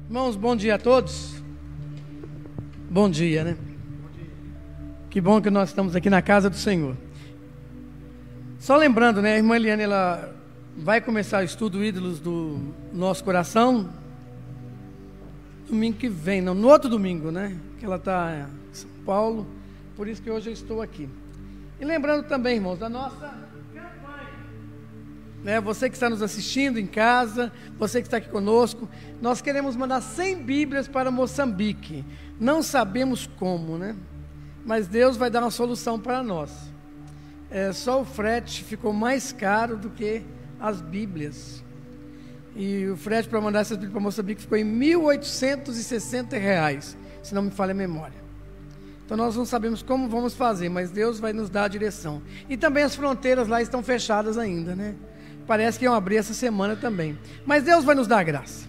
Irmãos, bom dia a todos. Bom dia, né? Que bom que nós estamos aqui na casa do Senhor. Só lembrando, né? A irmã Eliane, ela vai começar o estudo Ídolos do Nosso Coração domingo que vem, não, no outro domingo, né? Que ela está em São Paulo, por isso que hoje eu estou aqui. E lembrando também, irmãos, da nossa campanha, né? Você que está nos assistindo em casa, você que está aqui conosco, nós queremos mandar 100 Bíblias para Moçambique. Não sabemos como, né? Mas Deus vai dar uma solução para nós. Só o frete ficou mais caro do que as Bíblias. E o frete para mandar essas Bíblias para Moçambique ficou em R$ 1.860, se não me falha a memória. Então nós não sabemos como vamos fazer, mas Deus vai nos dar a direção. E também as fronteiras lá estão fechadas ainda, né? Parece que iam abrir essa semana também. Mas Deus vai nos dar a graça.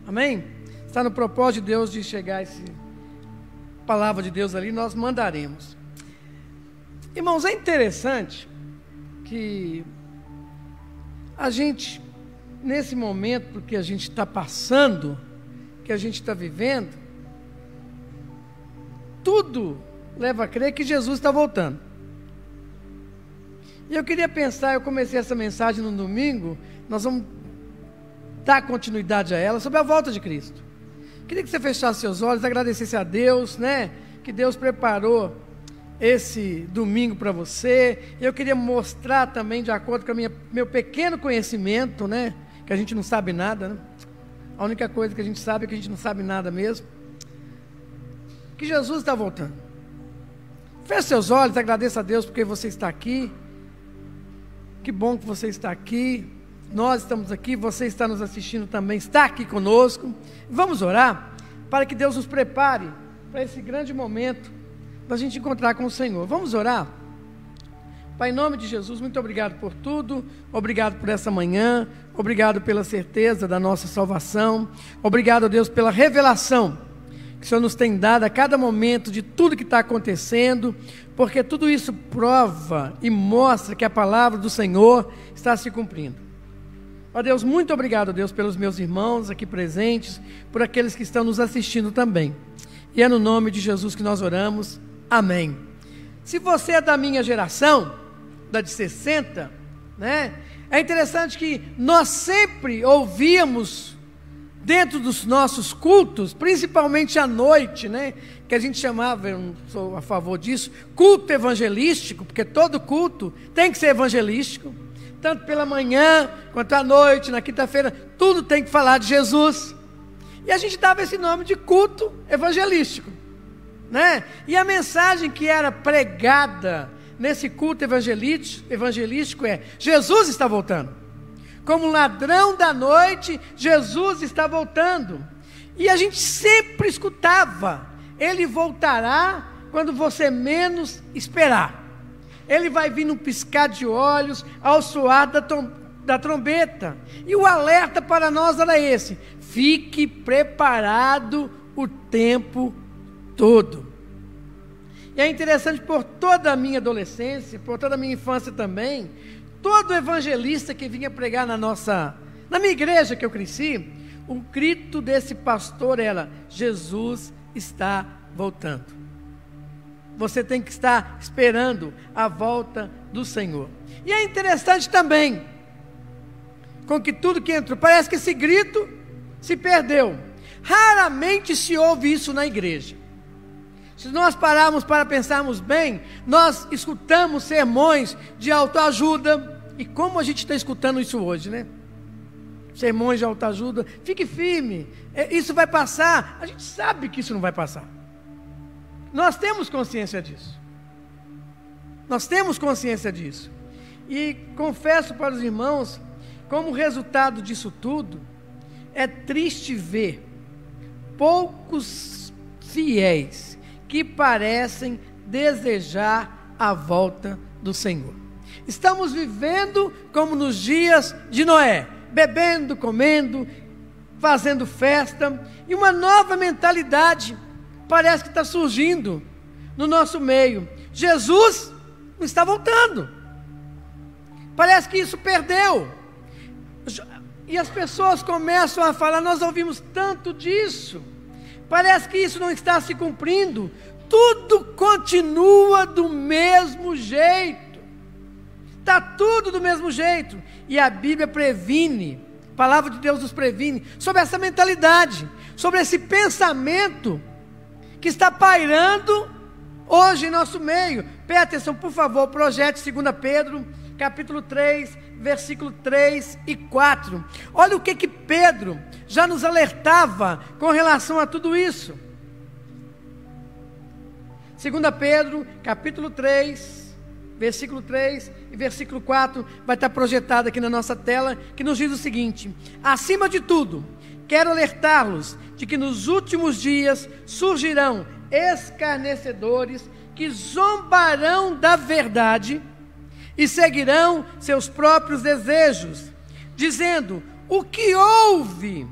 Amém? Está no propósito de Deus de chegar essa palavra de Deus ali, nós mandaremos. Irmãos, é interessante que a gente, nesse momento que a gente está passando, que a gente está vivendo, tudo leva a crer que Jesus está voltando. E eu queria pensar, eu comecei essa mensagem no domingo, nós vamos dar continuidade a ela, sobre a volta de Cristo. Queria que você fechasse seus olhos, agradecesse a Deus, né? Que Deus preparou esse domingo para você. Eu queria mostrar também, de acordo com meu pequeno conhecimento, né? Que a gente não sabe nada, né? A única coisa que a gente sabe é que a gente não sabe nada mesmo. Que Jesus está voltando. Feche seus olhos, agradeça a Deus porque você está aqui. Que bom que você está aqui. Nós estamos aqui, você está nos assistindo também, está aqui conosco. Vamos orar para que Deus nos prepare para esse grande momento da gente encontrar com o Senhor. Vamos orar? Pai, em nome de Jesus, muito obrigado por tudo, obrigado por essa manhã, obrigado pela certeza da nossa salvação, obrigado, Deus, pela revelação que o Senhor nos tem dado a cada momento de tudo que está acontecendo, porque tudo isso prova e mostra que a palavra do Senhor está se cumprindo. Ó Deus, muito obrigado, Deus, pelos meus irmãos aqui presentes, por aqueles que estão nos assistindo também. E é no nome de Jesus que nós oramos. Amém. Se você é da minha geração, da de 60, né? É interessante que nós sempre ouvíamos dentro dos nossos cultos, principalmente à noite, né? Que a gente chamava, eu não sou a favor disso, culto evangelístico, porque todo culto tem que ser evangelístico. Tanto pela manhã, quanto à noite, na quinta-feira, tudo tem que falar de Jesus. E a gente dava esse nome de culto evangelístico, né? E a mensagem que era pregada nesse culto evangelístico é: Jesus está voltando. Como ladrão da noite, Jesus está voltando. E a gente sempre escutava: Ele voltará quando você menos esperar. Ele vai vir num piscar de olhos, ao soar da trombeta. E o alerta para nós era esse: fique preparado o tempo todo. E é interessante, por toda a minha adolescência, por toda a minha infância também, todo evangelista que vinha pregar na minha igreja que eu cresci, o grito desse pastor era: Jesus está voltando. Você tem que estar esperando a volta do Senhor. E é interessante também, com que tudo que entrou, parece que esse grito se perdeu. Raramente se ouve isso na igreja. Se nós pararmos para pensarmos bem, nós escutamos sermões de autoajuda. E como a gente está escutando isso hoje, né? Sermões de autoajuda, fique firme, isso vai passar. A gente sabe que isso não vai passar. Nós temos consciência disso. Nós temos consciência disso. E confesso para os irmãos, como resultado disso tudo, é triste ver poucos fiéis que parecem desejar a volta do Senhor. Estamos vivendo como nos dias de Noé, bebendo, comendo, fazendo festa, e uma nova mentalidade parece que está surgindo no nosso meio. Jesus não está voltando. Parece que isso perdeu. E as pessoas começam a falar: nós ouvimos tanto disso, parece que isso não está se cumprindo, tudo continua do mesmo jeito, está tudo do mesmo jeito. E a Bíblia previne, a palavra de Deus nos previne sobre essa mentalidade, sobre esse pensamento que está pairando hoje em nosso meio. Preste atenção, por favor, projete 2 Pedro, capítulo 3, versículo 3 e 4. Olha o que Pedro já nos alertava com relação a tudo isso. 2 Pedro, capítulo 3, versículo 3 e versículo 4, vai estar projetado aqui na nossa tela, que nos diz o seguinte: acima de tudo, quero alertá-los de que nos últimos dias surgirão escarnecedores que zombarão da verdade e seguirão seus próprios desejos, dizendo: o que houve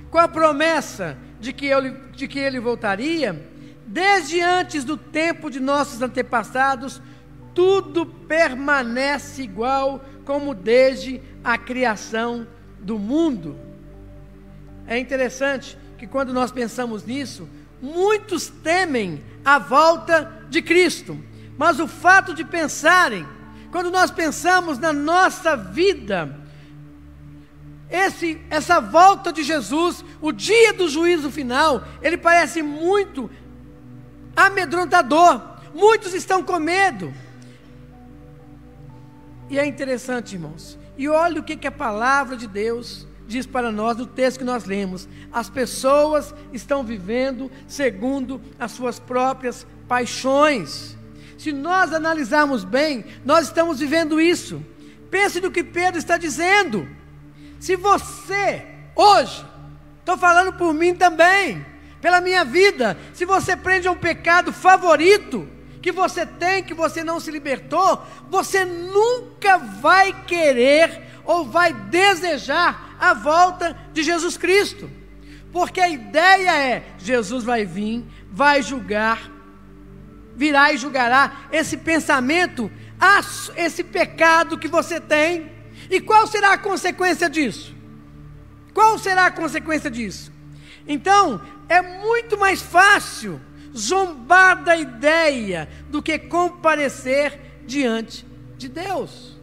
com a promessa de que ele voltaria? Desde antes do tempo de nossos antepassados, tudo permanece igual como desde a criação do mundo. É interessante que quando nós pensamos nisso, muitos temem a volta de Cristo, mas o fato de pensarem, quando nós pensamos na nossa vida, essa volta de Jesus, o dia do juízo final, ele parece muito amedrontador. Muitos estão com medo. E é interessante, irmãos, e olha o que a palavra de Deus diz para nós no texto que nós lemos: as pessoas estão vivendo segundo as suas próprias paixões. Se nós analisarmos bem, nós estamos vivendo isso. Pense no que Pedro está dizendo. Se você, hoje, estou falando por mim também, pela minha vida, se você prende a um pecado favorito, que você tem, que você não se libertou, você nunca vai querer ou vai desejar a volta de Jesus Cristo, porque a ideia é: Jesus vai vir, vai julgar, virá e julgará esse pensamento, esse pecado que você tem. E qual será a consequência disso? Qual será a consequência disso? Então, é muito mais fácil zombar da ideia do que comparecer diante de Deus.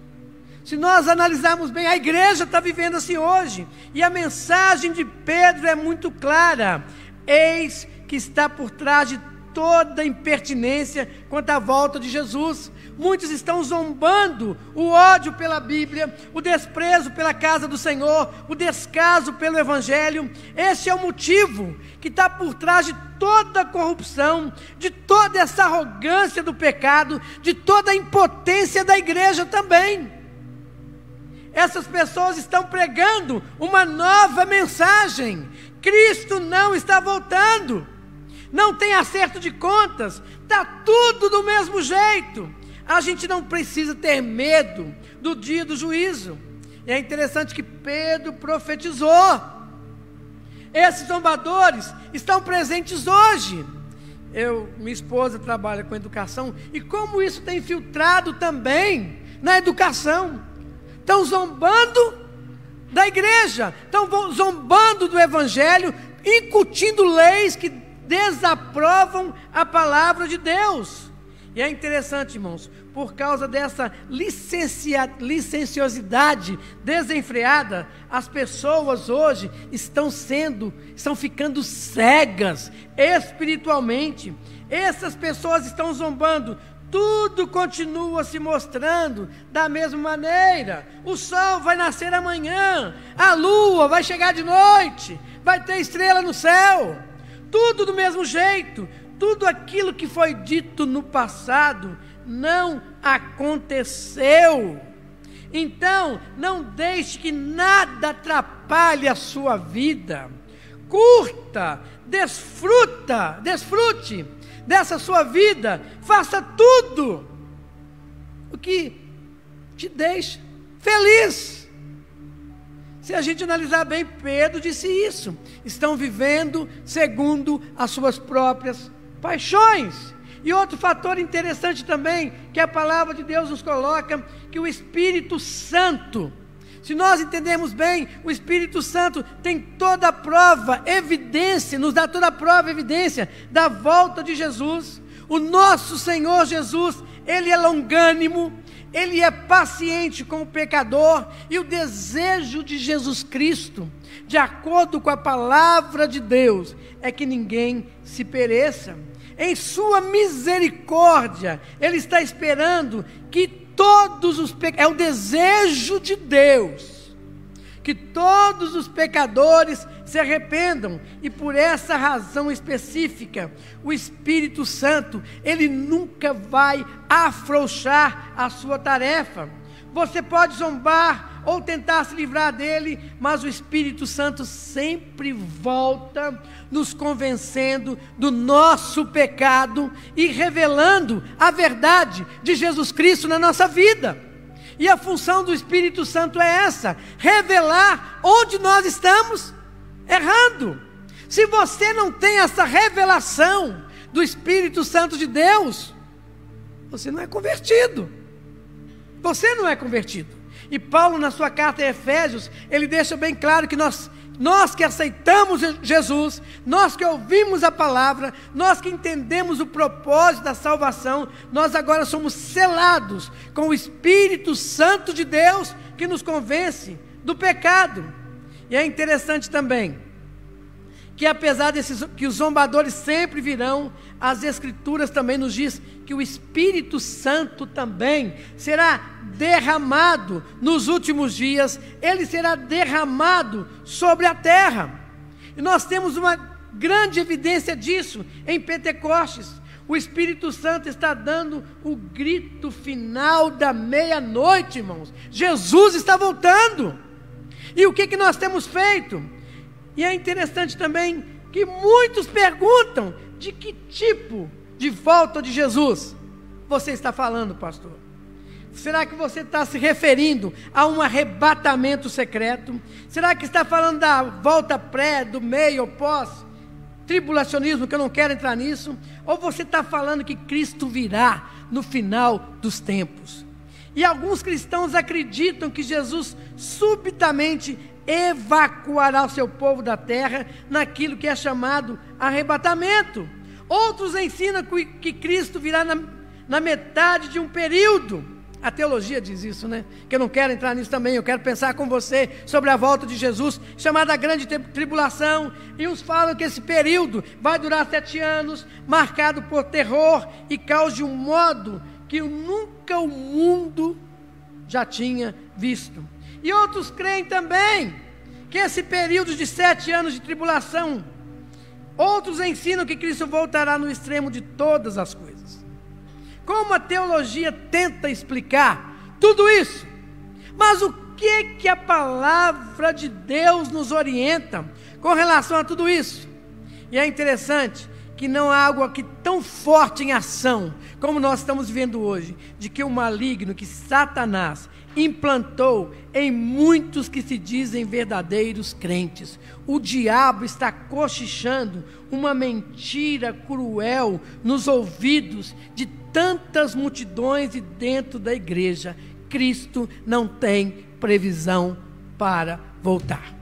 Se nós analisarmos bem, a igreja está vivendo assim hoje, e a mensagem de Pedro é muito clara: eis que está por trás de toda impertinência quanto à volta de Jesus. Muitos estão zombando o ódio pela Bíblia, o desprezo pela casa do Senhor, o descaso pelo Evangelho. Esse é o motivo que está por trás de toda a corrupção, de toda essa arrogância do pecado, de toda a impotência da igreja também. Essas pessoas estão pregando uma nova mensagem: Cristo não está voltando, não tem acerto de contas, está tudo do mesmo jeito. A gente não precisa ter medo do dia do juízo. E é interessante que Pedro profetizou. Esses zombadores estão presentes hoje. Minha esposa trabalha com educação, e como isso tem infiltrado também na educação. Estão zombando da igreja, estão zombando do Evangelho, incutindo leis que desaprovam a palavra de Deus. E é interessante, irmãos, por causa dessa licenciosidade desenfreada, as pessoas hoje estão ficando cegas espiritualmente. Essas pessoas estão zombando. Tudo continua se mostrando da mesma maneira. O sol vai nascer amanhã, a lua vai chegar de noite, vai ter estrela no céu, tudo do mesmo jeito. Tudo aquilo que foi dito no passado não aconteceu. Então, não deixe que nada atrapalhe a sua vida. Curta, desfrute dessa sua vida. Faça tudo o que te deixa feliz. Se a gente analisar bem, Pedro disse isso: estão vivendo segundo as suas próprias paixões. E outro fator interessante também, que a palavra de Deus nos coloca, que o Espírito Santo Se nós entendermos bem, o Espírito Santo tem toda a prova, evidência, nos dá toda a prova, evidência da volta de Jesus. O nosso Senhor Jesus, Ele é longânimo, Ele é paciente com o pecador, e o desejo de Jesus Cristo, de acordo com a palavra de Deus, é que ninguém se pereça. Em sua misericórdia, Ele está esperando que todos os pecadores, é o desejo de Deus, que todos os pecadores se arrependam, e por essa razão específica, o Espírito Santo, Ele nunca vai afrouxar a sua tarefa. Você pode zombar ou tentar se livrar dele, mas o Espírito Santo sempre volta nos convencendo do nosso pecado e revelando a verdade de Jesus Cristo na nossa vida. E a função do Espírito Santo é essa: revelar onde nós estamos errando. Se você não tem essa revelação do Espírito Santo de Deus, você não é convertido. Você não é convertido. E Paulo, na sua carta a Efésios, ele deixa bem claro que nós que aceitamos Jesus, nós que ouvimos a palavra, nós que entendemos o propósito da salvação, nós agora somos selados com o Espírito Santo de Deus, que nos convence do pecado. E é interessante também que, apesar que os zombadores sempre virão, as Escrituras também nos diz que o Espírito Santo também será derramado nos últimos dias. Ele será derramado sobre a terra, e nós temos uma grande evidência disso em Pentecostes. O Espírito Santo está dando o grito final da meia-noite, irmãos. Jesus está voltando. E o que nós temos feito? E é interessante também que muitos perguntam: de que tipo de volta de Jesus você está falando, pastor? Será que você está se referindo a um arrebatamento secreto? Será que está falando da volta pré, do meio ou pós tribulacionismo, que eu não quero entrar nisso? Ou você está falando que Cristo virá no final dos tempos? E alguns cristãos acreditam que Jesus subitamente evacuará o seu povo da terra naquilo que é chamado arrebatamento. Outros ensinam que Cristo virá na metade de um período. A teologia diz isso, né? Que eu não quero entrar nisso também. Eu quero pensar com você sobre a volta de Jesus, chamada grande tribulação. E uns falam que esse período vai durar 7 anos, marcado por terror e caos de um modo que nunca o mundo já tinha visto. E outros creem também que esse período de 7 anos de tribulação, outros ensinam que Cristo voltará no extremo de todas as coisas. Como a teologia tenta explicar tudo isso? Mas o que a palavra de Deus nos orienta com relação a tudo isso? E é interessante que não há algo aqui tão forte em ação como nós estamos vivendo hoje, de que o maligno, que Satanás implantou em muitos que se dizem verdadeiros crentes. O diabo está cochichando uma mentira cruel nos ouvidos de tantas multidões e dentro da igreja. Cristo não tem previsão para voltar.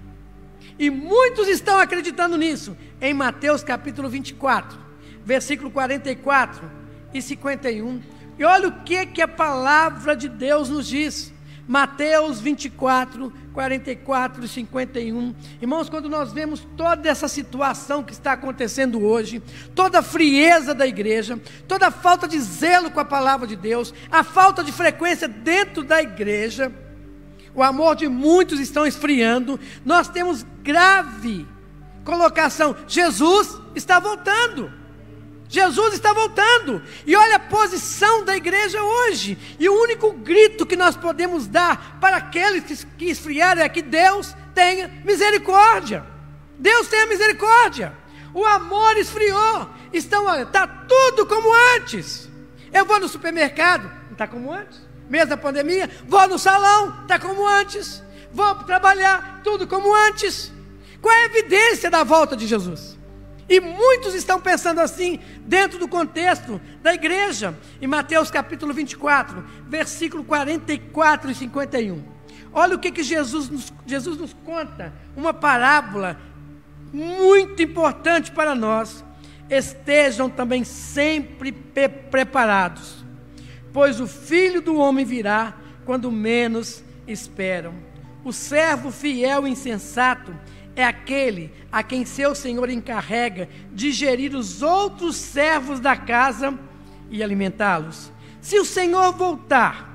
E muitos estão acreditando nisso. Em Mateus capítulo 24, versículo 44 e 51. E olha o que a palavra de Deus nos diz. Mateus 24, 44 e 51. Irmãos, quando nós vemos toda essa situação que está acontecendo hoje, toda a frieza da igreja, toda a falta de zelo com a palavra de Deus, a falta de frequência dentro da igreja, o amor de muitos estão esfriando, nós temos grave colocação: Jesus está voltando. Jesus está voltando. E olha a posição da igreja hoje. E o único grito que nós podemos dar para aqueles que esfriarem é que Deus tenha misericórdia. Deus tenha misericórdia. O amor esfriou. Está tudo como antes. Eu vou no supermercado, não está como antes. Mesmo a pandemia. Vou no salão, está como antes. Vou trabalhar, tudo como antes. Qual é a evidência da volta de Jesus? E muitos estão pensando assim, dentro do contexto da igreja. Em Mateus capítulo 24, versículo 44 e 51. Olha o que Jesus nos conta, uma parábola muito importante para nós. Estejam também sempre preparados, pois o Filho do Homem virá quando menos esperam. O servo fiel e insensato é aquele a quem seu senhor encarrega de gerir os outros servos da casa e alimentá-los. Se o senhor voltar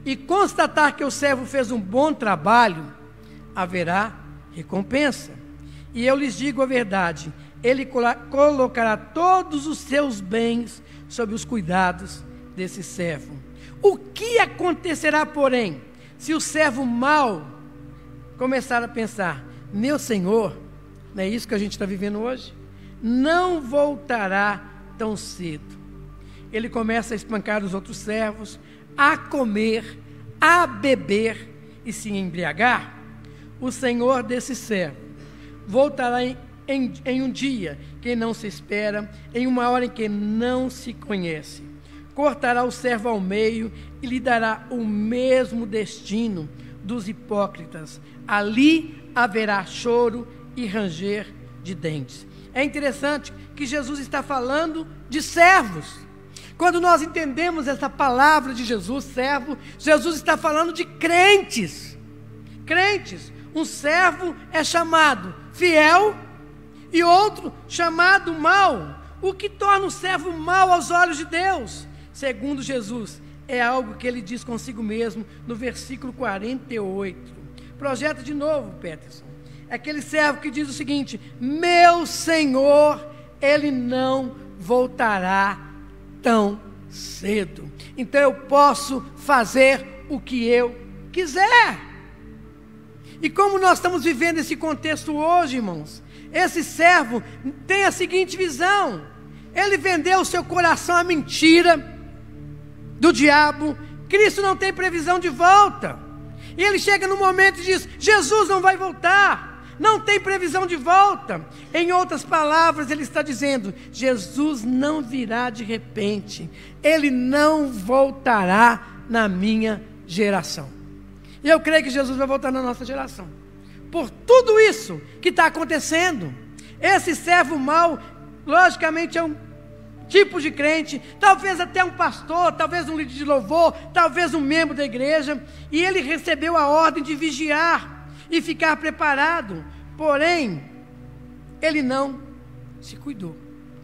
e constatar que o servo fez um bom trabalho, haverá recompensa. E eu lhes digo a verdade, ele colocará todos os seus bens sob os cuidados desse servo. O que acontecerá, porém, se o servo mau começar a pensar: meu senhor, não é isso que a gente está vivendo hoje? Não voltará tão cedo. Ele começa a espancar os outros servos, a comer, a beber e se embriagar. O senhor desse servo voltará em um dia que não se espera, em uma hora em que não se conhece. Cortará o servo ao meio e lhe dará o mesmo destino dos hipócritas. Ali haverá choro e ranger de dentes. É interessante que Jesus está falando de servos. Quando nós entendemos essa palavra de Jesus, servo, Jesus está falando de crentes. Crentes. Um servo é chamado fiel e outro chamado mau. O que torna o servo mau aos olhos de Deus, segundo Jesus, é algo que ele diz consigo mesmo no versículo 48. Projeta de novo, Peterson. É aquele servo que diz o seguinte: meu Senhor, ele não voltará tão cedo, então eu posso fazer o que eu quiser. E como nós estamos vivendo esse contexto hoje, irmãos, esse servo tem a seguinte visão: ele vendeu o seu coração à mentira do diabo. Cristo não tem previsão de volta, e ele chega no momento e diz: Jesus não vai voltar, não tem previsão de volta. Em outras palavras, ele está dizendo: Jesus não virá de repente, ele não voltará na minha geração. E eu creio que Jesus vai voltar na nossa geração, por tudo isso que está acontecendo. Esse servo mau, logicamente, é um tipo de crente, talvez até um pastor, talvez um líder de louvor, talvez um membro da igreja, e ele recebeu a ordem de vigiar e ficar preparado, porém, ele não se cuidou,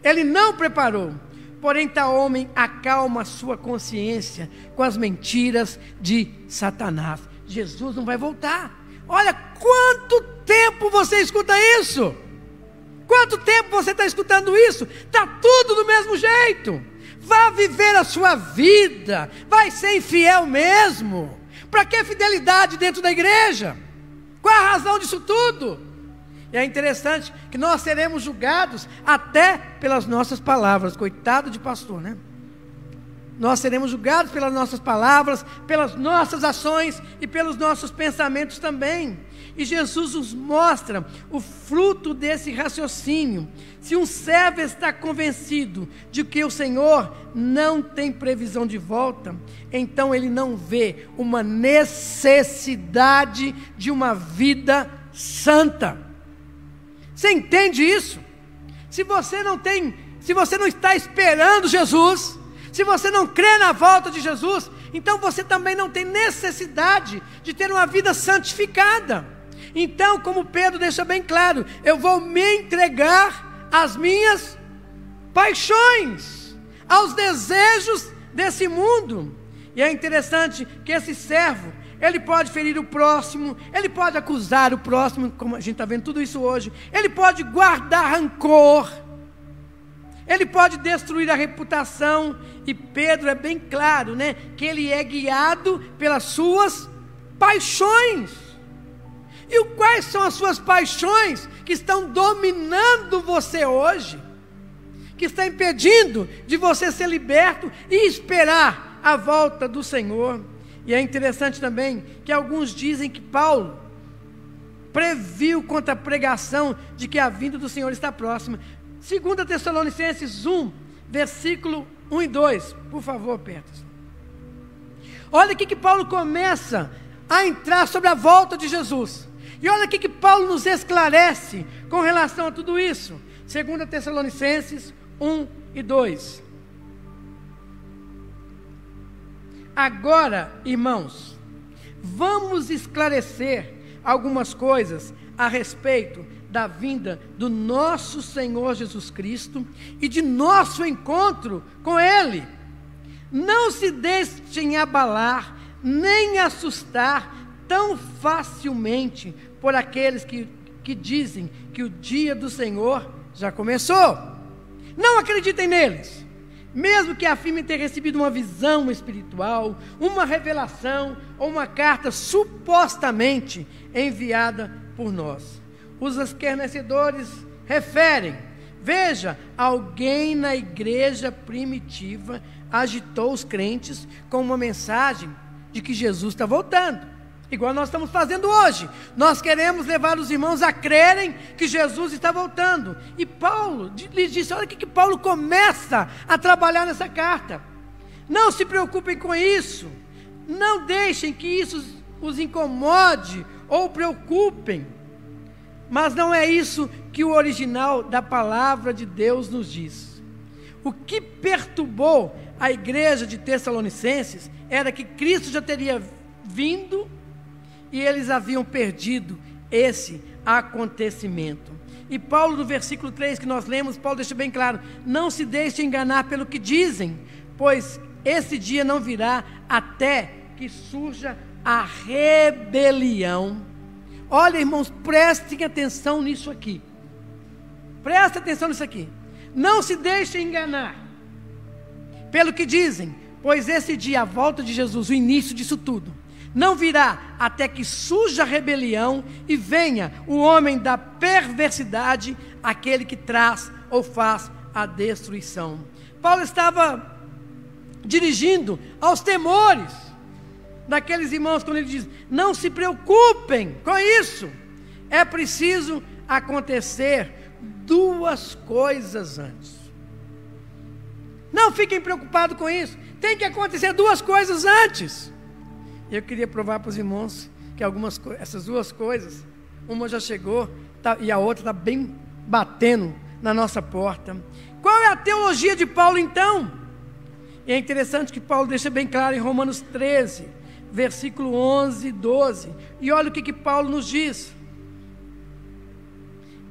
ele não preparou. Porém, tal homem acalma a sua consciência com as mentiras de Satanás. Jesus não vai voltar. Olha quanto tempo você escuta isso. Quanto tempo você está escutando isso? Está tudo do mesmo jeito. Vá viver a sua vida. Vai ser infiel mesmo. Para que fidelidade dentro da igreja? Qual a razão disso tudo? E é interessante que nós seremos julgados até pelas nossas palavras. Coitado de pastor, né? Nós seremos julgados pelas nossas palavras, pelas nossas ações e pelos nossos pensamentos também. E Jesus nos mostra o fruto desse raciocínio. Se um servo está convencido de que o Senhor não tem previsão de volta, então ele não vê uma necessidade de uma vida santa. Você entende isso? Se você não está esperando Jesus, se você não crê na volta de Jesus, então você também não tem necessidade de ter uma vida santificada. Então, como Pedro deixa bem claro, eu vou me entregar às minhas paixões, aos desejos desse mundo. E é interessante que esse servo, ele pode ferir o próximo, ele pode acusar o próximo, como a gente está vendo tudo isso hoje, ele pode guardar rancor, ele pode destruir a reputação. E Pedro é bem claro, né, que ele é guiado pelas suas paixões. E quais são as suas paixões que estão dominando você hoje, que está impedindo de você ser liberto e esperar a volta do Senhor? E é interessante também que alguns dizem que Paulo previu contra a pregação de que a vinda do Senhor está próxima. 2 Tessalonicenses 1, versículo 1 e 2, por favor, Peterson. Olha o que Paulo começa a entrar sobre a volta de Jesus. E olha o que Paulo nos esclarece com relação a tudo isso. 2 Tessalonicenses 1 e 2. Agora, irmãos, vamos esclarecer algumas coisas a respeito da vinda do nosso Senhor Jesus Cristo e de nosso encontro com Ele. Não se deixem abalar, nem assustar tão facilmente por aqueles que dizem que o dia do Senhor já começou. Não acreditem neles. Mesmo que afirmem ter recebido uma visão espiritual, uma revelação ou uma carta supostamente enviada por nós. Os escarnecedores referem: veja, alguém na igreja primitiva agitou os crentes com uma mensagem de que Jesus está voltando. Igual nós estamos fazendo hoje. Nós queremos levar os irmãos a crerem que Jesus está voltando. E Paulo lhes disse, olha o que Paulo começa a trabalhar nessa carta. Não se preocupem com isso. Não deixem que isso os incomode ou preocupem. Mas não é isso que o original da palavra de Deus nos diz. O que perturbou a igreja de Tessalonicenses era que Cristo já teria vindo e eles haviam perdido esse acontecimento. E Paulo, no versículo 3 que nós lemos, Paulo deixa bem claro: não se deixe enganar pelo que dizem, pois esse dia não virá até que surja a rebelião. Olha, irmãos, prestem atenção nisso aqui. Prestem atenção nisso aqui. Não se deixem enganar pelo que dizem, pois esse dia, a volta de Jesus, o início disso tudo, não virá até que surja a rebelião e venha o homem da perversidade, aquele que traz ou faz a destruição. Paulo estava dirigindo aos temores daqueles irmãos, quando ele diz: não se preocupem com isso, é preciso acontecer duas coisas antes. Não fiquem preocupados com isso, tem que acontecer duas coisas antes. Eu queria provar para os irmãos que essas duas coisas, uma já chegou e a outra está bem batendo na nossa porta. Qual é a teologia de Paulo então? E é interessante que Paulo deixa bem claro em Romanos 13, versículo 11 e 12. E olha o que Paulo nos diz.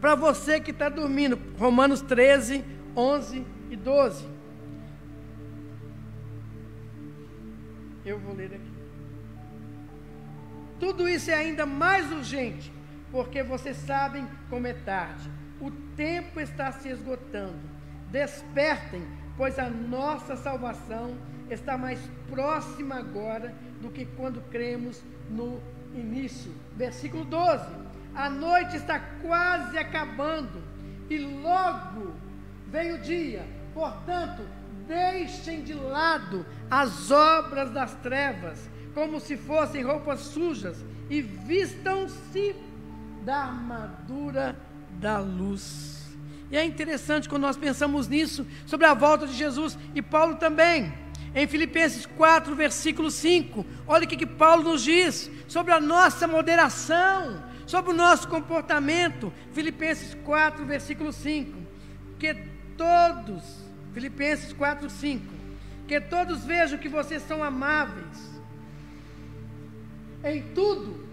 Para você que está dormindo, Romanos 13, 11 e 12. Eu vou ler aqui. Tudo isso é ainda mais urgente, porque vocês sabem como é tarde. O tempo está se esgotando. Despertem, pois a nossa salvação está mais próxima agora do que quando cremos no início. Versículo 12. A noite está quase acabando e logo vem o dia. Portanto, deixem de lado as obras das trevas, como se fossem roupas sujas, e vistam-se da armadura da luz. E é interessante quando nós pensamos nisso, sobre a volta de Jesus, e Paulo também, em Filipenses 4, versículo 5, olha o que Paulo nos diz, sobre a nossa moderação, sobre o nosso comportamento. Filipenses 4, versículo 5, Filipenses 4, 5, que todos vejam que vocês são amáveis, em tudo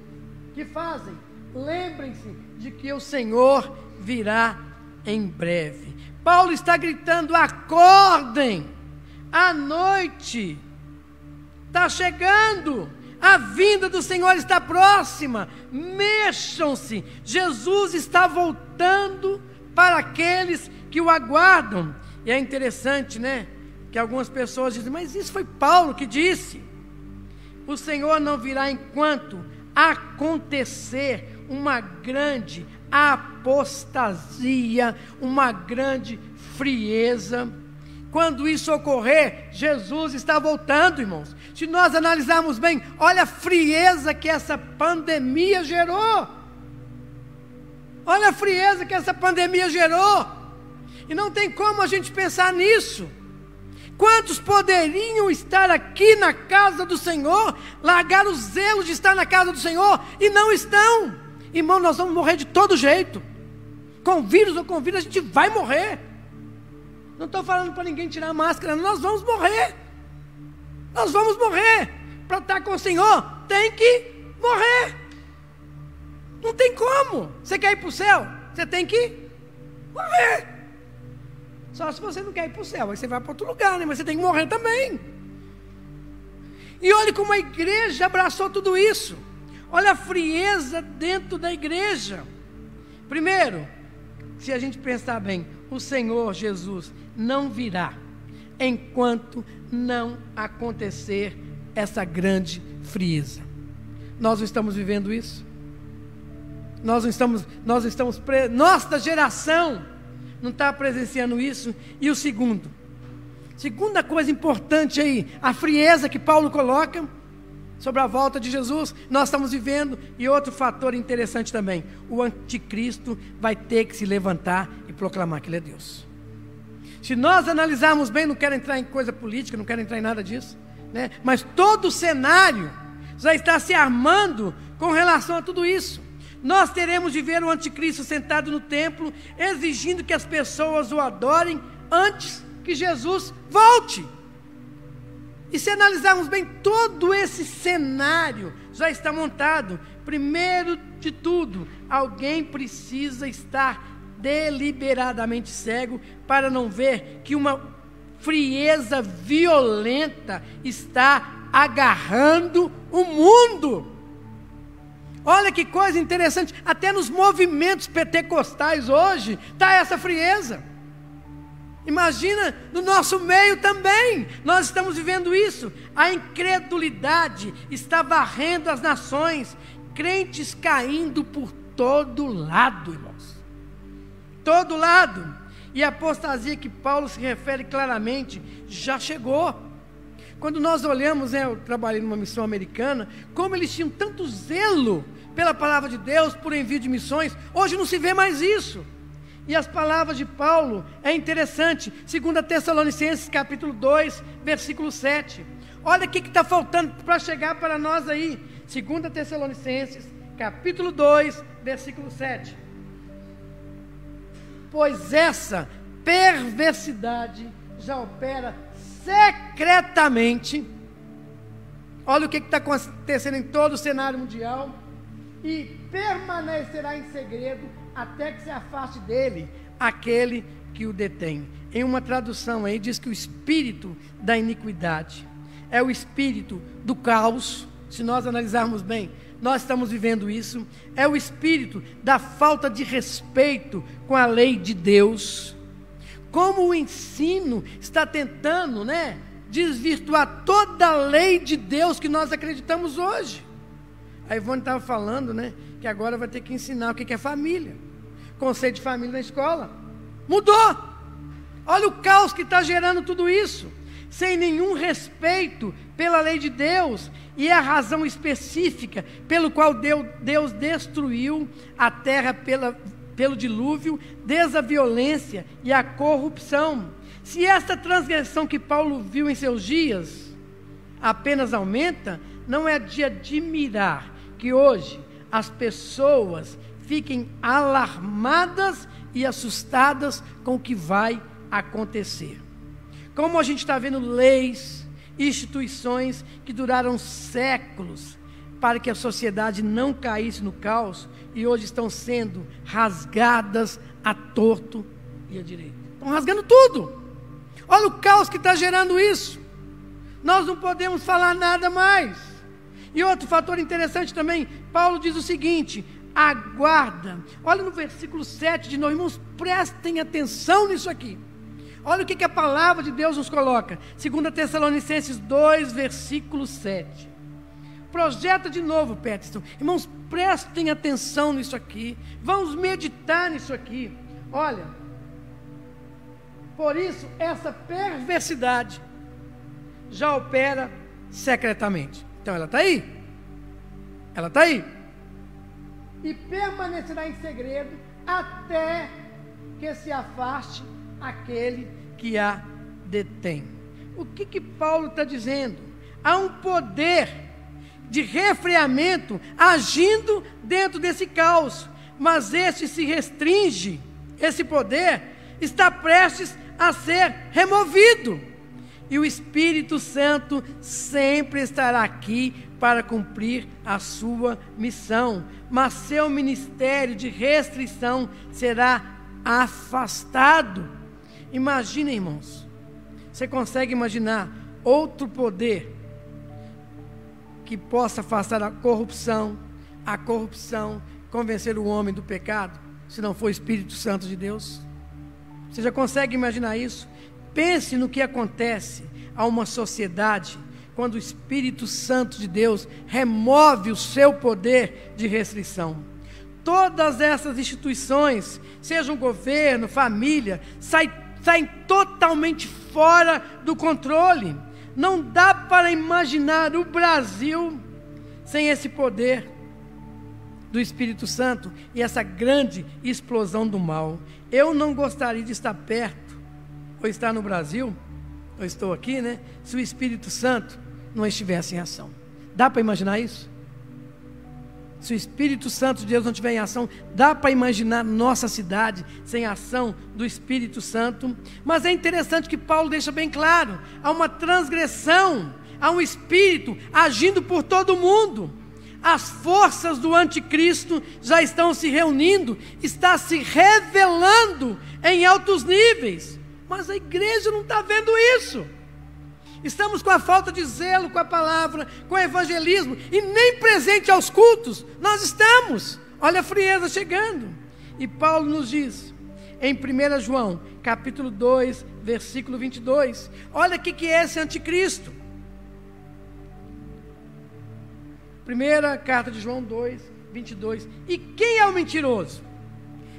que fazem, lembrem-se de que o Senhor virá em breve. Paulo está gritando: acordem, a noite está chegando, a vinda do Senhor está próxima, mexam-se, Jesus está voltando para aqueles que o aguardam. E é interessante, né, que algumas pessoas dizem: mas isso foi Paulo que disse. O Senhor não virá enquanto acontecer uma grande apostasia, uma grande frieza. Quando isso ocorrer, Jesus está voltando, irmãos. Se nós analisarmos bem, olha a frieza que essa pandemia gerou. Olha a frieza que essa pandemia gerou. E não tem como a gente pensar nisso. Quantos poderiam estar aqui na casa do Senhor, largar o zelo de estar na casa do Senhor e não estão? Irmão, nós vamos morrer de todo jeito. Com vírus ou com vírus, a gente vai morrer. Não estou falando para ninguém tirar a máscara, nós vamos morrer. Nós vamos morrer. Para estar com o Senhor, tem que morrer. Não tem como. Você quer ir para o céu? Você tem que morrer. Só se você não quer ir para o céu, aí você vai para outro lugar, né? Mas você tem que morrer também. E olha como a igreja abraçou tudo isso. Olha a frieza dentro da igreja. Primeiro, se a gente pensar bem, o Senhor Jesus não virá enquanto não acontecer essa grande frieza. Nós não estamos vivendo isso. Nossa geração não está presenciando isso. E o segunda coisa importante aí, a frieza que Paulo coloca sobre a volta de Jesus, nós estamos vivendo. E outro fator interessante também, o anticristo vai ter que se levantar e proclamar que ele é Deus. Se nós analisarmos bem, não quero entrar em coisa política, não quero entrar em nada disso, né? Mas todo o cenário já está se armando com relação a tudo isso. Nós teremos de ver o anticristo sentado no templo, exigindo que as pessoas o adorem antes que Jesus volte. E se analisarmos bem, todo esse cenário já está montado. Primeiro de tudo, alguém precisa estar deliberadamente cego para não ver que uma frieza violenta está agarrando o mundo. Olha que coisa interessante, até nos movimentos pentecostais hoje está essa frieza. Imagina no nosso meio também, nós estamos vivendo isso. A incredulidade está varrendo as nações, crentes caindo por todo lado, irmãos, todo lado. E a apostasia que Paulo se refere claramente já chegou. Quando nós olhamos, eu trabalhei numa missão americana, como eles tinham tanto zelo pela palavra de Deus, por envio de missões, hoje não se vê mais isso. E as palavras de Paulo, é interessante, 2 Tessalonicenses capítulo 2, versículo 7. Olha o que está faltando para chegar para nós aí. 2 Tessalonicenses capítulo 2, versículo 7. Pois essa perversidade já opera secretamente. Olha o que está acontecendo em todo o cenário mundial. E permanecerá em segredo até que se afaste dele aquele que o detém. Em uma tradução aí diz que o espírito da iniquidade é o espírito do caos. Se nós analisarmos bem, nós estamos vivendo isso. É o espírito da falta de respeito com a lei de Deus. Como o ensino está tentando, desvirtuar toda a lei de Deus que nós acreditamos hoje. A Ivone estava falando, que agora vai ter que ensinar o que é família. Conceito de família na escola. Mudou. Olha o caos que está gerando tudo isso. Sem nenhum respeito pela lei de Deus. E a razão específica pelo qual Deus destruiu a terra pelo dilúvio, desde a violência e a corrupção. Se essa transgressão que Paulo viu em seus dias apenas aumenta, não é de admirar que hoje as pessoas fiquem alarmadas e assustadas com o que vai acontecer. Como a gente está vendo leis, instituições que duraram séculos para que a sociedade não caísse no caos, e hoje estão sendo rasgadas a torto e a direito. Estão rasgando tudo. Olha o caos que está gerando isso. Nós não podemos falar nada mais. E outro fator interessante também, Paulo diz o seguinte: aguarda. Olha no versículo 7 de novo, irmãos, prestem atenção nisso aqui. Olha o que a palavra de Deus nos coloca. 2 Tessalonicenses 2, versículo 7. Projeta de novo, Peterson. Irmãos, prestem atenção nisso aqui. Vamos meditar nisso aqui. Olha, por isso essa perversidade já opera secretamente. Então ela está aí. Ela está aí. E permanecerá em segredo até que se afaste aquele que a detém. o que Paulo está dizendo? Há um poder de refreamento agindo dentro desse caos, mas este se restringe, esse poder está prestes a ser removido, e o Espírito Santo sempre estará aqui para cumprir a sua missão, mas seu ministério de restrição será afastado. Imagina, irmãos, você consegue imaginar outro poder que possa afastar a corrupção, convencer o homem do pecado, se não for o Espírito Santo de Deus? Você já consegue imaginar isso? Pense no que acontece a uma sociedade quando o Espírito Santo de Deus remove o seu poder de restrição. Todas essas instituições, seja um governo, família, saem totalmente fora do controle. Não dá para imaginar o Brasil sem esse poder do Espírito Santo e essa grande explosão do mal. Eu não gostaria de estar perto, ou estar no Brasil, eu estou aqui, né? Se o Espírito Santo não estivesse em ação. Dá para imaginar isso? Se o Espírito Santo de Deus não estiver em ação, dá para imaginar nossa cidade sem a ação do Espírito Santo? Mas é interessante que Paulo deixa bem claro, há uma transgressão, há um espírito agindo por todo mundo. As forças do anticristo já estão se reunindo, está se revelando em altos níveis, mas a igreja não está vendo isso. Estamos com a falta de zelo com a palavra, com o evangelismo, e nem presente aos cultos nós estamos. Olha a frieza chegando. E Paulo nos diz, em 1 João, capítulo 2, versículo 22, olha o que é esse anticristo. Primeira carta de João 2, 22. E quem é o mentiroso?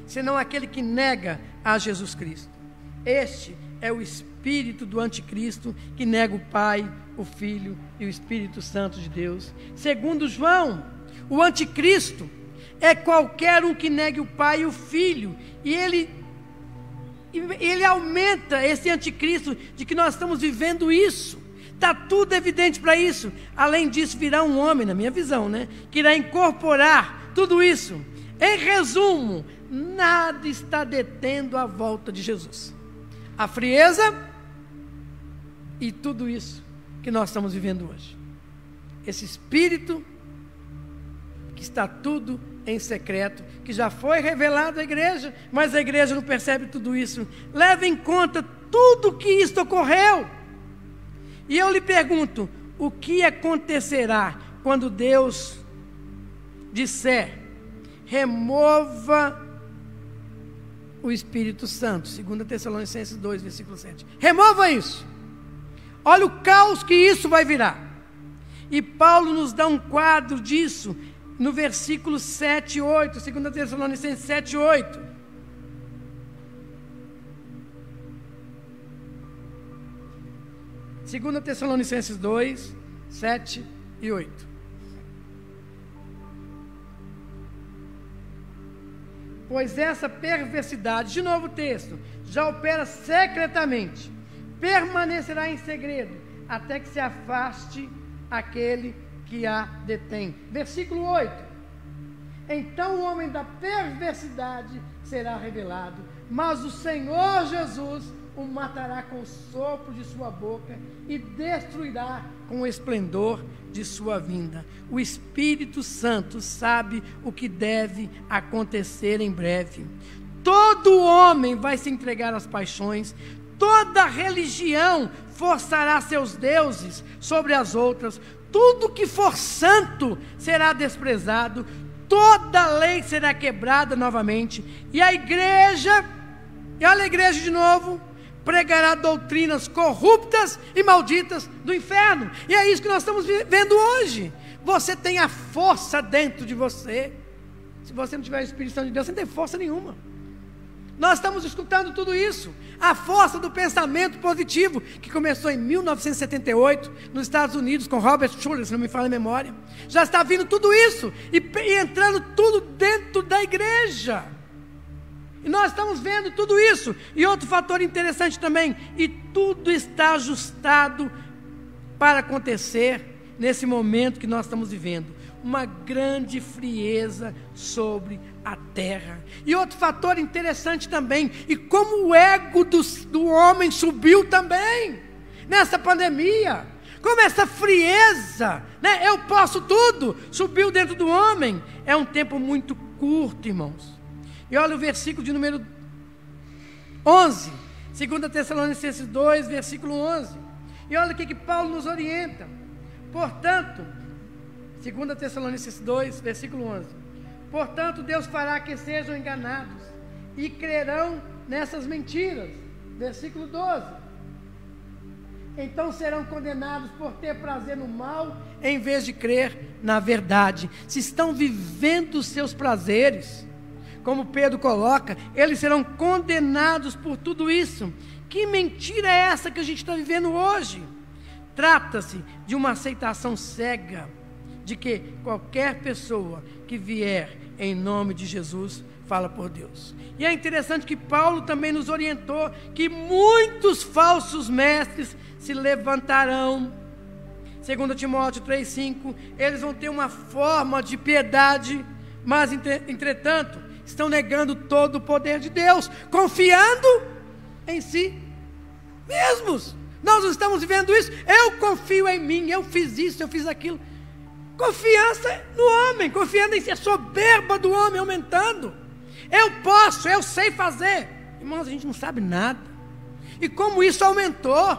Senão aquele que nega a Jesus Cristo. Este é o espírito do anticristo, que nega o Pai, o Filho e o Espírito Santo de Deus. Segundo João, o anticristo é qualquer um que negue o Pai e o Filho. E ele aumenta esse anticristo, de que nós estamos vivendo isso. Está tudo evidente para isso. Além disso, virá um homem, na minha visão, né, que irá incorporar tudo isso. Em resumo, nada está detendo a volta de Jesus. A frieza e tudo isso que nós estamos vivendo hoje. Esse espírito que está tudo em secreto, que já foi revelado à igreja, mas a igreja não percebe tudo isso. Leve em conta tudo que isto ocorreu. E eu lhe pergunto, o que acontecerá quando Deus disser, remova o Espírito Santo? 2 Tessalonicenses 2, versículo 7. Remova isso. Olha o caos que isso vai virar. E Paulo nos dá um quadro disso no versículo 7 e 8, 2 Tessalonicenses 7 e 8. Segunda Tessalonicenses 2, 7 e 8. Pois essa perversidade, de novo o texto, já opera secretamente, permanecerá em segredo, até que se afaste aquele que a detém. Versículo 8. Então o homem da perversidade será revelado, mas o Senhor Jesus o matará com o sopro de sua boca e destruirá com o esplendor de sua vinda. O Espírito Santo sabe o que deve acontecer em breve. Todo homem vai se entregar às paixões, toda religião forçará seus deuses sobre as outras, tudo que for santo será desprezado, toda lei será quebrada novamente, e a igreja, e olha a igreja de novo, pregará doutrinas corruptas e malditas do inferno. E é isso que nós estamos vendo hoje. Você tem a força dentro de você. Se você não tiver o Espírito Santo de Deus, você não tem força nenhuma. Nós estamos escutando tudo isso. A força do pensamento positivo, que começou em 1978, nos Estados Unidos, com Robert Schuller, se não me falha a memória. Já está vindo tudo isso, e entrando tudo dentro da igreja. E nós estamos vendo tudo isso. E outro fator interessante também, e tudo está ajustado para acontecer nesse momento que nós estamos vivendo. Uma grande frieza sobre a terra. E outro fator interessante também, e como o ego do homem subiu também, nessa pandemia. Como essa frieza, né? Eu posso tudo, subiu dentro do homem. É um tempo muito curto, irmãos. E olha o versículo de número 11, 2 Tessalonicenses 2, versículo 11. E olha o que Paulo nos orienta. Portanto, 2 Tessalonicenses 2, versículo 11. Portanto, Deus fará que sejam enganados e crerão nessas mentiras. Versículo 12. Então serão condenados por ter prazer no mal, em vez de crer na verdade. Se estão vivendo os seus prazeres, como Pedro coloca, eles serão condenados por tudo isso. Que mentira é essa que a gente está vivendo hoje? Trata-se de uma aceitação cega, de que qualquer pessoa que vier em nome de Jesus, fala por Deus. E é interessante que Paulo também nos orientou que muitos falsos mestres se levantarão. 2 Timóteo 3,5, eles vão ter uma forma de piedade, mas entretanto, estão negando todo o poder de Deus, confiando em si mesmos. Nós não estamos vivendo isso. Eu confio em mim, eu fiz isso, eu fiz aquilo. Confiança no homem, confiando em si, a soberba do homem aumentando. Eu posso, eu sei fazer. Irmãos, a gente não sabe nada. E como isso aumentou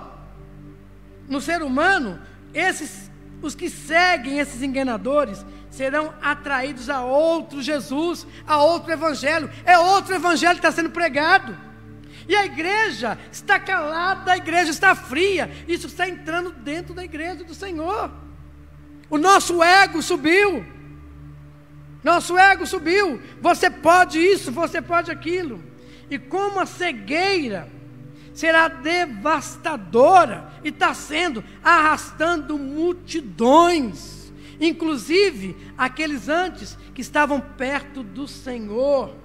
no ser humano, os que seguem esses enganadores serão atraídos a outro Jesus, a outro evangelho. É outro evangelho que está sendo pregado. E a igreja está calada, a igreja está fria. Isso está entrando dentro da igreja do Senhor. O nosso ego subiu. Nosso ego subiu. Você pode isso, você pode aquilo. E como a cegueira será devastadora, e está sendo, arrastando multidões, inclusive aqueles antes que estavam perto do Senhor.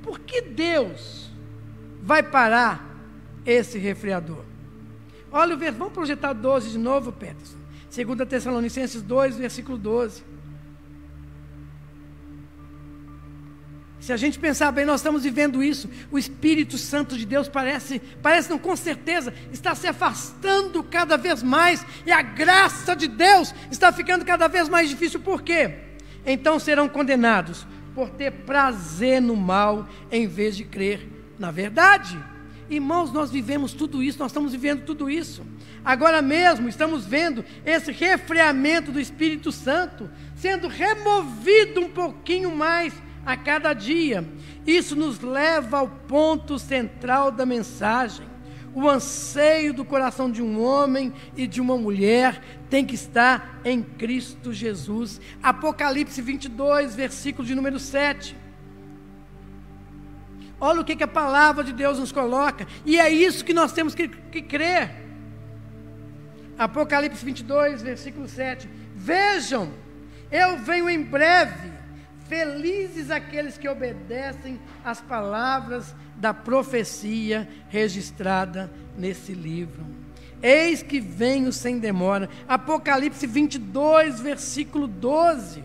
Por que Deus vai parar esse refriador? Olha o versículo, vamos projetar 12 de novo, Peterson. 2 Tessalonicenses 2, versículo 12. Se a gente pensar bem, nós estamos vivendo isso. O Espírito Santo de Deus parece não, com certeza, está se afastando cada vez mais. E a graça de Deus está ficando cada vez mais difícil. Por quê? Então serão condenados por ter prazer no mal, em vez de crer na verdade. Irmãos, nós vivemos tudo isso, nós estamos vivendo tudo isso. Agora mesmo estamos vendo esse refreamento do Espírito Santo sendo removido um pouquinho mais a cada dia. Isso nos leva ao ponto central da mensagem. O anseio do coração de um homem e de uma mulher tem que estar em Cristo Jesus. Apocalipse 22, versículo de número 7. Olha o que a palavra de Deus nos coloca. E é isso que nós temos que crer. Apocalipse 22, versículo 7. Vejam, eu venho em breve. Felizes aqueles que obedecem às palavras da profecia registrada nesse livro. Eis que venho sem demora. Apocalipse 22, versículo 12.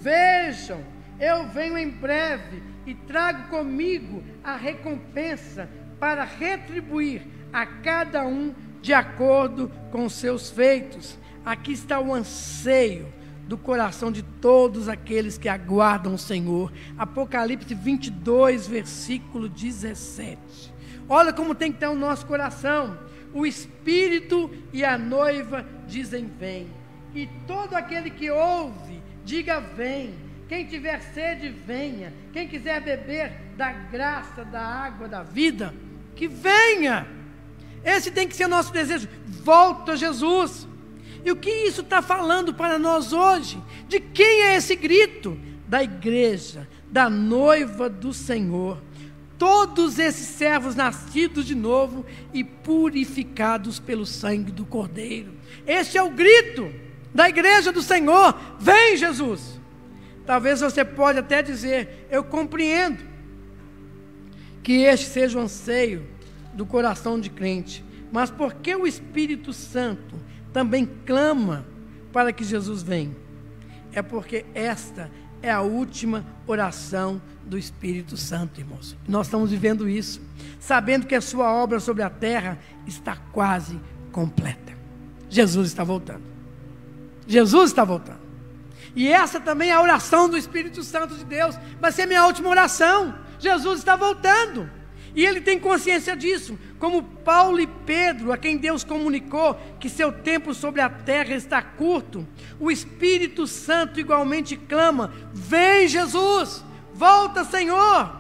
Vejam, eu venho em breve e trago comigo a recompensa para retribuir a cada um de acordo com os seus feitos. Aqui está o anseio do coração de todos aqueles que aguardam o Senhor. Apocalipse 22, versículo 17. Olha como tem que estar o nosso coração. O Espírito e a noiva dizem vem. E todo aquele que ouve, diga vem. Quem tiver sede, venha. Quem quiser beber da graça, da água, da vida, que venha. Esse tem que ser o nosso desejo. Volta a Jesus. E o que isso está falando para nós hoje? De quem é esse grito? Da igreja, da noiva do Senhor. Todos esses servos nascidos de novo e purificados pelo sangue do Cordeiro. Esse é o grito da igreja do Senhor. Vem, Jesus. Talvez você pode até dizer: eu compreendo que este seja o anseio do coração de crente, mas por que o Espírito Santo também clama para que Jesus venha? É porque esta é a última oração do Espírito Santo, irmãos. Nós estamos vivendo isso, sabendo que a sua obra sobre a terra está quase completa. Jesus está voltando. Jesus está voltando. E essa também é a oração do Espírito Santo de Deus. Vai ser minha última oração. Jesus está voltando. E ele tem consciência disso. Como Paulo e Pedro, a quem Deus comunicou que seu tempo sobre a terra está curto, o Espírito Santo igualmente clama: vem Jesus, volta Senhor.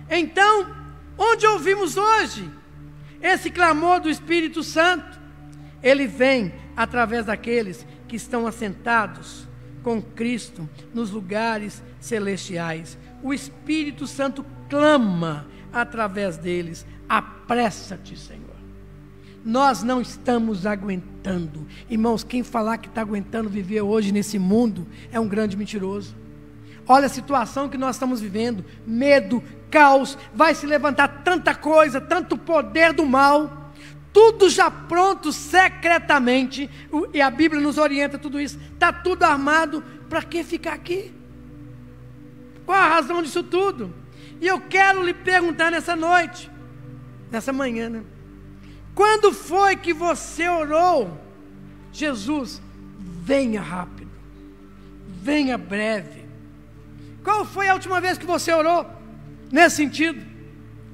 Então, onde ouvimos hoje esse clamor do Espírito Santo? Ele vem através daqueles que estão assentados com Cristo nos lugares celestiais. O Espírito Santo clama através deles: apressa-te, Senhor. Nós não estamos aguentando. Irmãos, quem falar que está aguentando viver hoje nesse mundo é um grande mentiroso. Olha a situação que nós estamos vivendo: medo, caos, vai se levantar tanta coisa, tanto poder do mal, tudo já pronto secretamente, e a Bíblia nos orienta tudo isso. Está tudo armado. Para que ficar aqui? Qual a razão disso tudo? E eu quero lhe perguntar nessa noite, nessa manhã, né? Quando foi que você orou: Jesus, venha rápido, venha breve? Qual foi a última vez que você orou nesse sentido?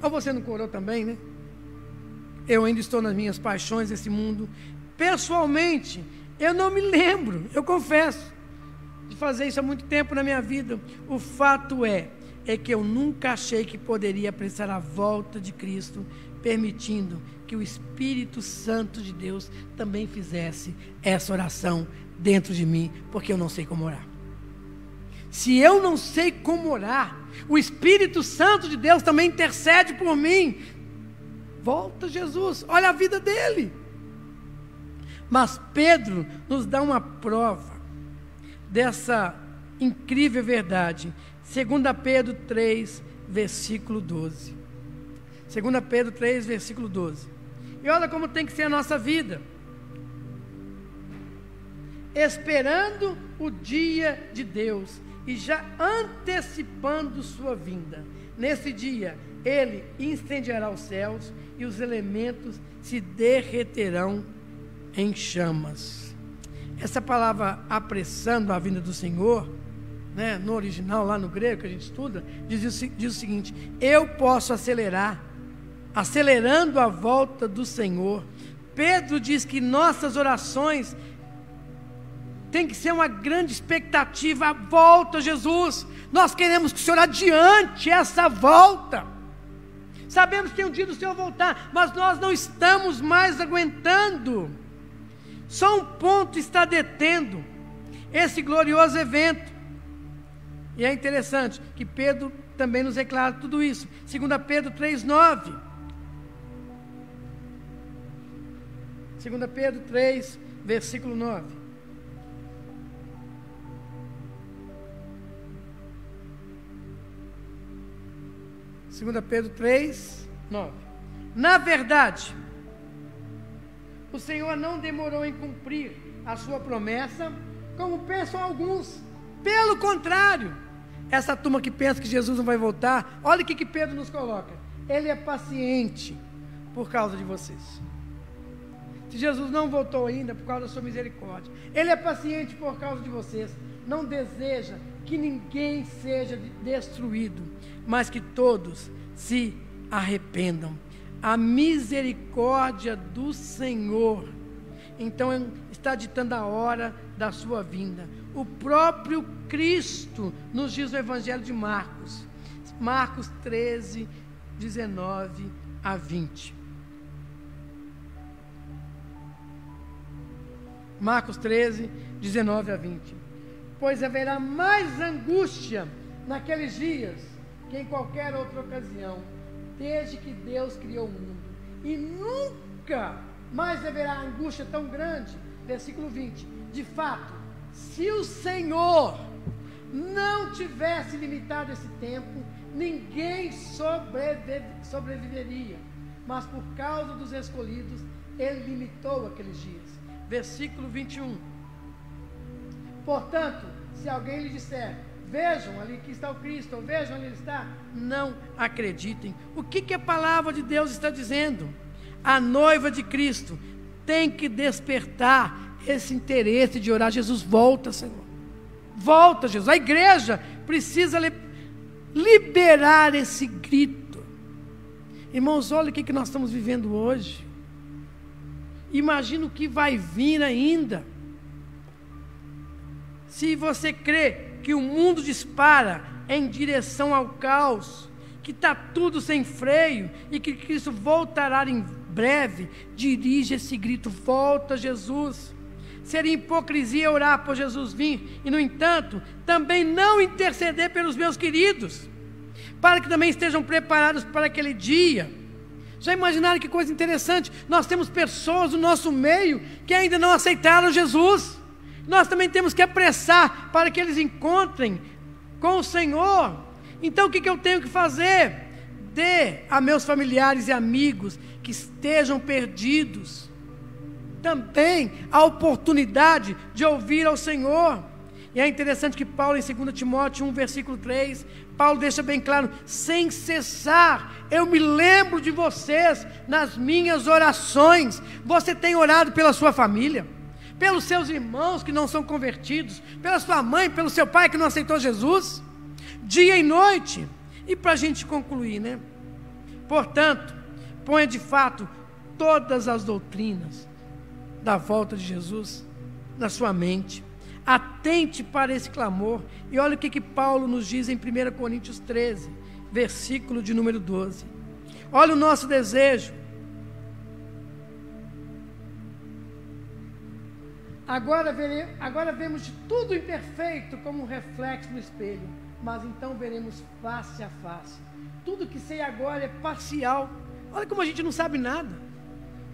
Ou você não orou também, né? Eu ainda estou nas minhas paixões desse mundo. Pessoalmente, eu não me lembro, eu confesso, de fazer isso há muito tempo na minha vida. O fato é que eu nunca achei que poderia apressar a volta de Cristo, permitindo que o Espírito Santo de Deus também fizesse essa oração dentro de mim, porque eu não sei como orar. Se eu não sei como orar, o Espírito Santo de Deus também intercede por mim. Volta Jesus, olha a vida dele. Mas Pedro nos dá uma prova dessa incrível verdade. 2 Pedro 3, versículo 12. 2 Pedro 3, versículo 12. E olha como tem que ser a nossa vida: esperando o dia de Deus e já antecipando sua vinda. Nesse dia, ele incendiará os céus e os elementos se derreterão em chamas. Essa palavra apressando a vinda do Senhor, né, no original, lá no grego que a gente estuda, diz o seguinte: eu posso acelerar, acelerando a volta do Senhor. Pedro diz que nossas orações tem que ser uma grande expectativa: a volta, Jesus. Nós queremos que o Senhor adiante essa volta. Sabemos que tem um dia do Senhor voltar, mas nós não estamos mais aguentando. Só um ponto está detendo esse glorioso evento. E é interessante que Pedro também nos declara tudo isso. 2 Pedro 3, 9. 2 Pedro 3, versículo 9. Segunda Pedro 3, 9. Na verdade, o Senhor não demorou em cumprir a sua promessa, como pensam alguns. Pelo contrário, essa turma que pensa que Jesus não vai voltar, olha o que Pedro nos coloca: ele é paciente por causa de vocês. Se Jesus não voltou ainda, por causa da sua misericórdia, ele é paciente por causa de vocês. Não deseja que ninguém seja destruído, mas que todos se arrependam. A misericórdia do Senhor, então, está ditando a hora da sua vinda. O próprio Cristo nos diz no Evangelho de Marcos, Marcos 13, 19 a 20. Marcos 13, 19 a 20. Pois haverá mais angústia naqueles dias que em qualquer outra ocasião, desde que Deus criou o mundo. E nunca mais haverá angústia tão grande. Versículo 20. De fato, se o Senhor não tivesse limitado esse tempo, ninguém sobreviveria. Mas por causa dos escolhidos, Ele limitou aqueles dias. Versículo 21. Portanto, se alguém lhe disser, vejam ali que está o Cristo, ou vejam ali ele está, não acreditem. O que a palavra de Deus está dizendo? A noiva de Cristo tem que despertar esse interesse de orar. Jesus, volta, Senhor. Volta, Jesus. A igreja precisa liberar esse grito. Irmãos, olha o que nós estamos vivendo hoje. Imagina o que vai vir ainda. Se você crê que o mundo dispara em direção ao caos, que está tudo sem freio e que Cristo voltará em breve, dirige esse grito, volta, Jesus. Seria hipocrisia orar por Jesus vir e, no entanto, também não interceder pelos meus queridos, para que também estejam preparados para aquele dia. Já imaginaram que coisa interessante? Nós temos pessoas no nosso meio que ainda não aceitaram Jesus. Nós também temos que apressar para que eles encontrem com o Senhor. Então o que eu tenho que fazer? Dê a meus familiares e amigos que estejam perdidos também a oportunidade de ouvir ao Senhor. E é interessante que Paulo, em 2 Timóteo 1, versículo 3, Paulo deixa bem claro: sem cessar, eu me lembro de vocês nas minhas orações. Você tem orado pela sua família, pelos seus irmãos que não são convertidos, pela sua mãe, pelo seu pai que não aceitou Jesus, dia e noite. E para a gente concluir, né? Portanto, ponha de fato todas as doutrinas da volta de Jesus na sua mente. Atente para esse clamor. E olha o que Paulo nos diz em 1 Coríntios 13, versículo de número 12. Olha o nosso desejo. Agora vemos de tudo imperfeito como um reflexo no espelho, mas então veremos face a face. Tudo que sei agora é parcial. Olha como a gente não sabe nada.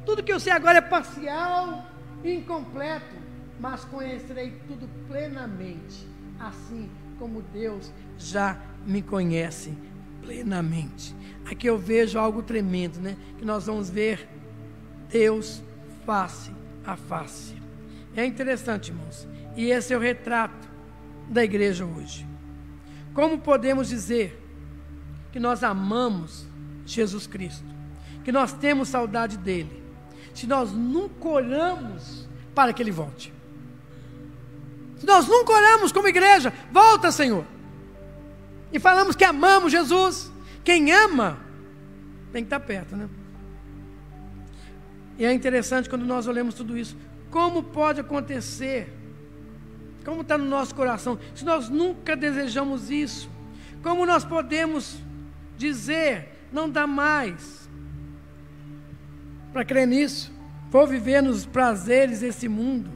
Tudo que eu sei agora é parcial e incompleto, mas conhecerei tudo plenamente, assim como Deus já me conhece plenamente. Aqui eu vejo algo tremendo, né? Que nós vamos ver Deus face a face. É interessante, irmãos, e esse é o retrato da igreja hoje. Como podemos dizer que nós amamos Jesus Cristo, que nós temos saudade dele, se nós nunca oramos para que ele volte? Se nós nunca oramos como igreja, volta, Senhor, e falamos que amamos Jesus. Quem ama tem que estar perto, né? E é interessante quando nós olhamos tudo isso. Como pode acontecer? Como está no nosso coração? Se nós nunca desejamos isso, como nós podemos dizer, não dá mais para crer nisso? Vou viver nos prazeres desse mundo.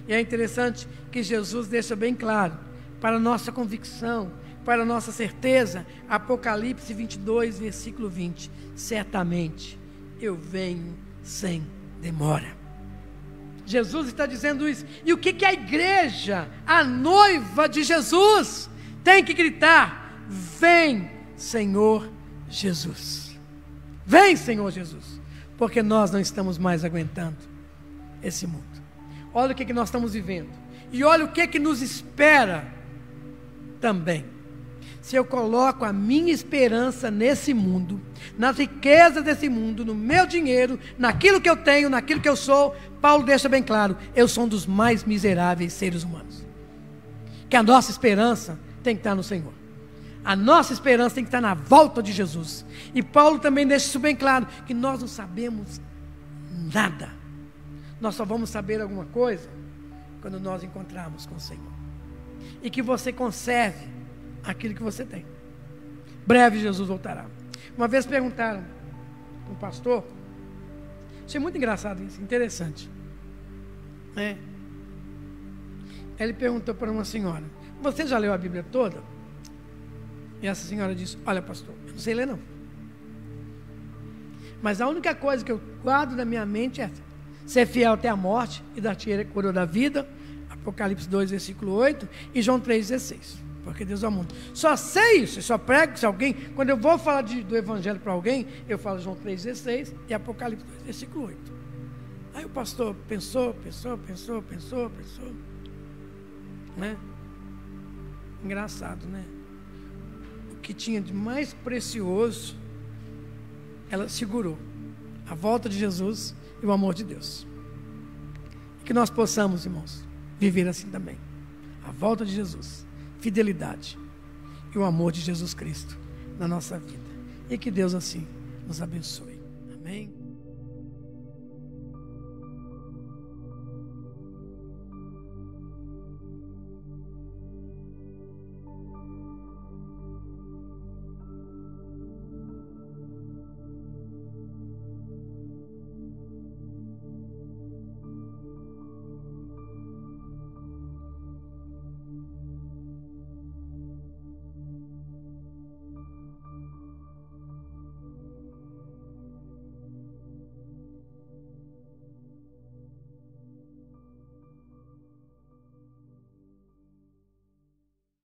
E é interessante que Jesus deixa bem claro, para a nossa convicção, para a nossa certeza, Apocalipse 22, versículo 20, certamente eu venho sem demora. Jesus está dizendo isso. E o que a igreja, a noiva de Jesus, tem que gritar? Vem, Senhor Jesus. Vem, Senhor Jesus. Porque nós não estamos mais aguentando esse mundo. Olha o que nós estamos vivendo. E olha o que nos espera também. Se eu coloco a minha esperança nesse mundo, nas riquezas desse mundo, no meu dinheiro, naquilo que eu tenho, naquilo que eu sou, Paulo deixa bem claro, eu sou um dos mais miseráveis seres humanos. Que a nossa esperança tem que estar no Senhor. A nossa esperança tem que estar na volta de Jesus. E Paulo também deixa isso bem claro, que nós não sabemos nada. Nós só vamos saber alguma coisa quando nós encontrarmos com o Senhor. E que você conserve aquilo que você tem. Breve Jesus voltará. Uma vez perguntaram um pastor, achei muito engraçado isso, interessante, né? Ele perguntou para uma senhora: você já leu a Bíblia toda? E essa senhora disse: olha, pastor, eu não sei ler não, mas a única coisa que eu guardo na minha mente é ser fiel até a morte e dar-te a coroa da vida, Apocalipse 2, versículo 8 e João 3, 16. Porque Deus ama o mundo. Só sei isso, só prego se alguém, quando eu vou falar do evangelho para alguém, eu falo João 3,16 e Apocalipse 2, versículo 8. Aí o pastor pensou, né? Engraçado, né? O que tinha de mais precioso, ela segurou. A volta de Jesus e o amor de Deus. Que nós possamos, irmãos, viver assim também. A volta de Jesus, fidelidade e o amor de Jesus Cristo na nossa vida. E que Deus assim nos abençoe. Amém?